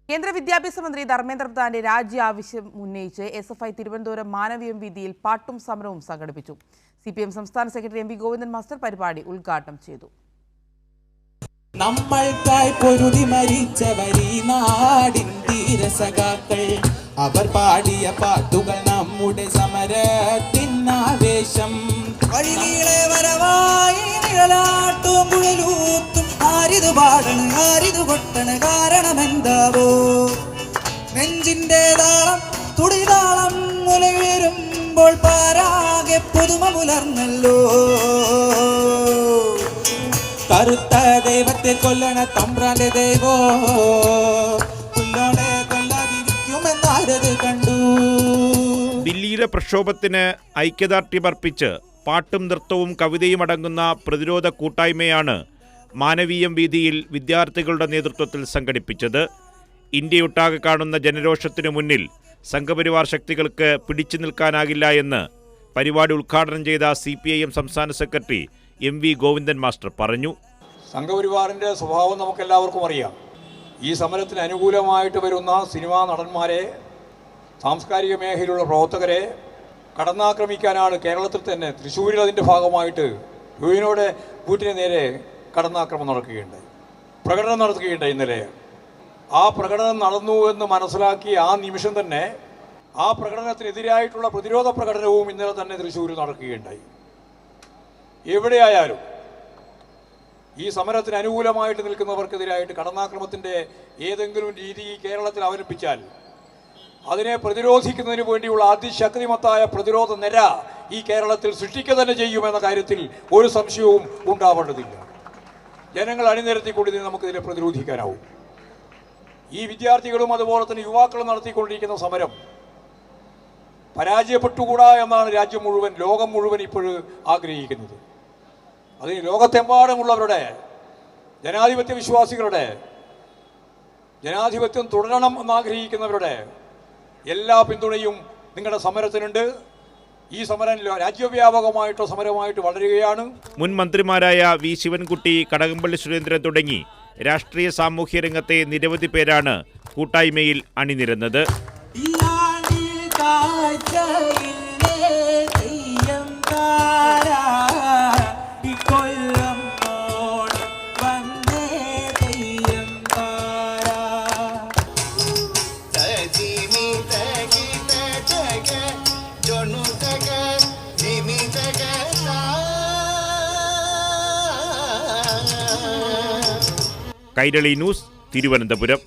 കേന്ദ്ര വിദ്യാഭ്യാസ മന്ത്രി ധർമ്മേന്ദ്ര പ്രധാന്റെ രാജി ആവശ്യം ഉന്നയിച്ച് എസ്എഫ്ഐ തിരുവനന്തപുരം മാനവീയം വീതിയിൽ പാട്ടും സമരവും സംഘടിപ്പിച്ചു. സിപിഎം സംസ്ഥാന സെക്രട്ടറി എം വി ഗോവിന്ദൻ മാസ്റ്റർ പരിപാടി ഉദ്ഘാടനം ചെയ്തു. നമ്മൾക്കായി പൊരുതി മരിച്ചവരീ നാടിൻ ധീരസഖാക്കൾ, അവർ പാടിയ പാട്ടുകൾ നമ്മുടെ സമരത്തിനാവേശം. വഴിനീളെ വരവായി നിഴലാട്ടും കുഴലൂത്തും ആരിതു പാടണ് ആരിതു കൊട്ടണ് കാരണമെന്താവോ. നെഞ്ചിന്റെ താളം തുടിതാളം മുലയുയരുമ്പോൾ പാരാകെ പുതുമ പുലർന്നല്ലോ. കറുത്ത ദൈവത്തെ കൊല്ലണ തമ്പ്രാന്റെ ദൈവോ പുല്ലോടെ കൊല്ലാതിരിക്കുമെന്നാരത് കണ്ടു. ദില്ലിയിലെ പ്രക്ഷോഭത്തിന് ഐക്യദാർഢ്യമർപ്പിച്ച് പാട്ടും നൃത്തവും കവിതയും അടങ്ങുന്ന പ്രതിരോധ കൂട്ടായ്മയാണ് മാനവീയം വീതിയിൽ വിദ്യാർത്ഥികളുടെ നേതൃത്വത്തിൽ സംഘടിപ്പിച്ചത്. ഇന്ത്യയൊട്ടാകെ കാണുന്ന ജനരോഷത്തിനു മുന്നിൽ സംഘപരിവാർ ശക്തികൾക്ക് പിടിച്ചു നിൽക്കാനാകില്ല എന്ന് പരിപാടി ഉദ്ഘാടനം ചെയ്ത CPIM സംസ്ഥാന സെക്രട്ടറി എം വി ഗോവിന്ദൻ മാസ്റ്റർ പറഞ്ഞു. സംഘപരിവാറിൻ്റെ സ്വഭാവം നമുക്കെല്ലാവർക്കും അറിയാം. ഈ സമരത്തിന് അനുകൂലമായിട്ട് വരുന്ന സിനിമാ നടന്മാരെ, സാംസ്കാരിക മേഖലയിലുള്ള പ്രവർത്തകരെ കടന്നാക്രമിക്കാനാണ് കേരളത്തിൽ തന്നെ തൃശ്ശൂരിൽ അതിൻ്റെ ഭാഗമായിട്ട് യുവിനോട് വീട്ടിന് നേരെ കടന്നാക്രമണം നടക്കുകയുണ്ടായി, പ്രകടനം നടത്തുകയുണ്ടായി. ഇന്നലെ ആ പ്രകടനം നടന്നു എന്ന് മനസ്സിലാക്കി ആ നിമിഷം തന്നെ ആ പ്രകടനത്തിനെതിരായിട്ടുള്ള പ്രതിരോധ പ്രകടനവും ഇന്നലെ തന്നെ തൃശ്ശൂരിൽ നടക്കുകയുണ്ടായി. എവിടെയായാലും ഈ സമരത്തിന് അനുകൂലമായിട്ട് നിൽക്കുന്നവർക്കെതിരായിട്ട് കടന്നാക്രമണത്തിൻ്റെ ഏതെങ്കിലും രീതി കേരളത്തിൽ അവലംബിച്ചാൽ അതിനെ പ്രതിരോധിക്കുന്നതിന് വേണ്ടിയുള്ള അതിശക്തിമത്തായ പ്രതിരോധ നിര ഈ കേരളത്തിൽ സൃഷ്ടിക്കുക തന്നെ ചെയ്യുമെന്ന കാര്യത്തിൽ ഒരു സംശയവും ഉണ്ടാവേണ്ടതില്ല. ജനങ്ങൾ അണിനിരത്തിക്കൊണ്ട് നമുക്കിതിനെ പ്രതിരോധിക്കാനാവും. ഈ വിദ്യാർത്ഥികളും അതുപോലെ തന്നെ യുവാക്കളും നടത്തിക്കൊണ്ടിരിക്കുന്ന സമരം പരാജയപ്പെട്ടുകൂടാ എന്നാണ് രാജ്യം മുഴുവൻ, ലോകം മുഴുവൻ ഇപ്പോഴും ആഗ്രഹിക്കുന്നത്. അതിന് ലോകത്തെമ്പാടുമുള്ളവരുടെ ജനാധിപത്യ വിശ്വാസികളുടെ, ജനാധിപത്യം തുടരണം എന്നാഗ്രഹിക്കുന്നവരുടെ എല്ലാ പിന്തുണയും നിങ്ങളുടെ സമരത്തിനുണ്ട്. ഈ സമരം രാജ്യവ്യാപകമായിട്ടോ സമരമായിട്ട് വളരുകയാണ്. മുൻ മന്ത്രിമാരായ വി ശിവൻകുട്ടി, കടകംപള്ളി സുരേന്ദ്രൻ തുടങ്ങി രാഷ്ട്രീയ സാമൂഹ്യ രംഗത്തെ നിരവധി പേരാണ് കൂട്ടായ്മയിൽ അണിനിരന്നത്. കൈരളി ന്യൂസ്, തിരുവനന്തപുരം.